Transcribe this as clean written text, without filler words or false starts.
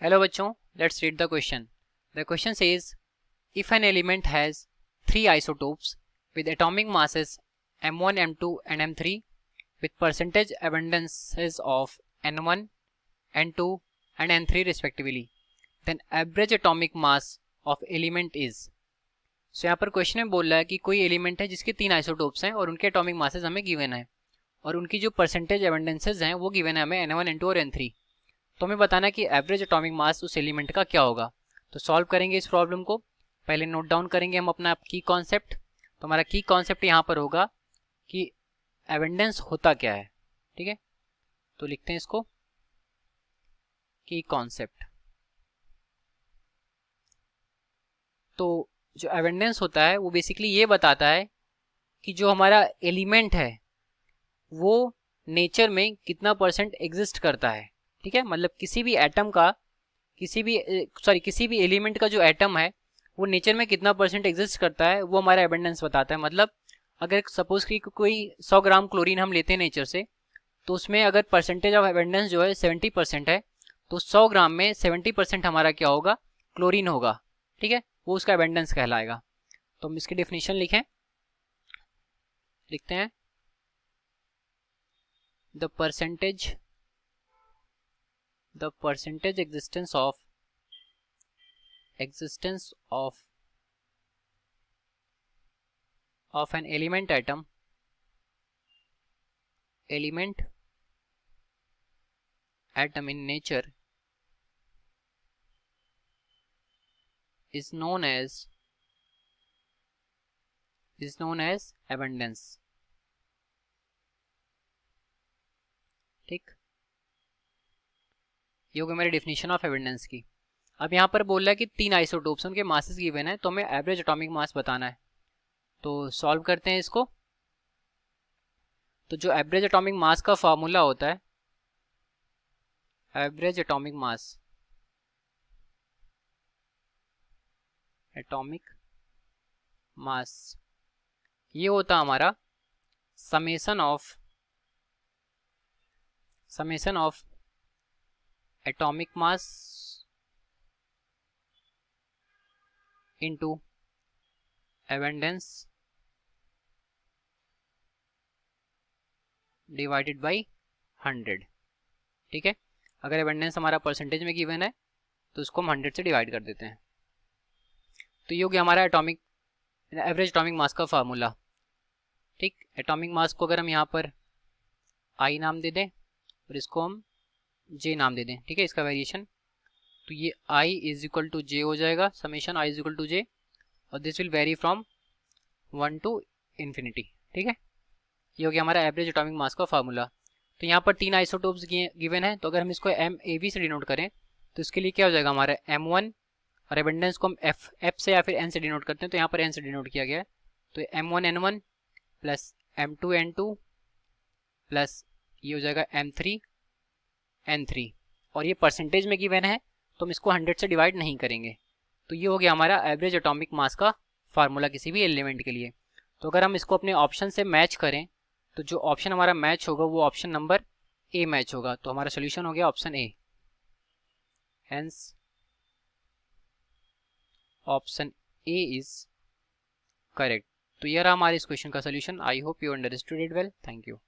Hello बच्चों, let's read the question. The question says, if an element has three isotopes with atomic masses m1, m2 and m3 with percentage abundances of n1, n2 and n3 respectively, then average atomic mass of element is. So यहाँ पर question में बोल रहा है कि कोई element है जिसके तीन आइसोटोप्स हैं और उनके एटॉमिक मासेस हमें गिवन है और उनकी जो परसेंटेज एबंडेंसेस हैं वो गिवन है हमें n1, n2 और n3। तो हमें बताना है कि एवरेज एटॉमिक मास उस एलिमेंट का क्या होगा। तो सॉल्व करेंगे इस प्रॉब्लम को। पहले नोट डाउन करेंगे हम अपना की कॉन्सेप्ट। तो हमारा की कॉन्सेप्ट यहाँ पर होगा कि एबंडेंस होता क्या है। ठीक है, तो लिखते हैं इसको की कॉन्सेप्ट। तो जो एबंडेंस होता है वो बेसिकली ये बताता है कि जो हमारा एलिमेंट है वो नेचर में कितना परसेंट एग्जिस्ट करता है। ठीक है, मतलब किसी भी एटम का किसी भी एलिमेंट का जो एटम है वो नेचर में कितना परसेंट एग्जिस्ट करता है वो हमारा एबंडेंस बताता है। मतलब अगर सपोज कि कोई 100 ग्राम क्लोरीन हम लेते हैं नेचर से, तो उसमें अगर परसेंटेज ऑफ एबंडेंस जो है 70% है, तो 100 ग्राम में 70% हमारा क्या होगा, क्लोरीन होगा। ठीक है, वो उसका एबंडेंस कहलाएगा। तो हम इसकी डेफिनेशन लिखते हैं the percentage existence of an element atom in nature is known as abundance। ठीक, ये हो गया मेरी डेफिनेशन ऑफ एबंडेंस की। अब यहाँ पर बोल रहा है कि तीन आइसोटोप्स उनके मासेस गिवन है, तो हमें एवरेज एटॉमिक मास बताना है। तो सॉल्व करते हैं इसको। तो जो एवरेज एटॉमिक मास का फॉर्मूला होता है, एवरेज एटॉमिक मास ये होता हमारा summation of atomic mass into abundance divided by 100। ठीक है, अगर एबंडेंस हमारा परसेंटेज में गिवन है तो उसको हम 100 से डिवाइड कर देते हैं। तो ये हो गया हमारा एवरेज एटॉमिक मास का फार्मूला। ठीक, एटॉमिक मास को अगर हम यहाँ पर आई नाम दे दें और इसको हम जे नाम दे दें, ठीक है, इसका वेरिएशन, तो ये i is equal to j हो जाएगा, summation i is equal to j, और this will vary from 1 to infinity. ठीक है, ये हो गया हमारा एवरेज एटॉमिक मास का फार्मूला। तो यहाँ पर तीन आइसोटोप्स गिवन है, तो अगर हम इसको एम ए बी से डिनोट करें तो इसके लिए क्या हो जाएगा हमारा m1, और एबंडेंस को हम एफ से या फिर एन से डिनोट करते हैं, तो यहाँ पर एन से डिनोट किया गया है। तो m1 n1 plus m2 n2 plus ये हो जाएगा m3 n3, और ये परसेंटेज में गिवन है तो हम इसको 100 से डिवाइड नहीं करेंगे। तो ये हो गया हमारा एवरेज एटॉमिक मास का फार्मूला किसी भी एलिमेंट के लिए। तो अगर हम इसको अपने ऑप्शन से मैच करें तो जो ऑप्शन हमारा मैच होगा वो ऑप्शन नंबर ए मैच होगा। तो हमारा सोल्यूशन हो गया option A, hence option A is correct. तो ये रहा हमारे इस क्वेश्चन का solution. I hope you understood it well. Thank you.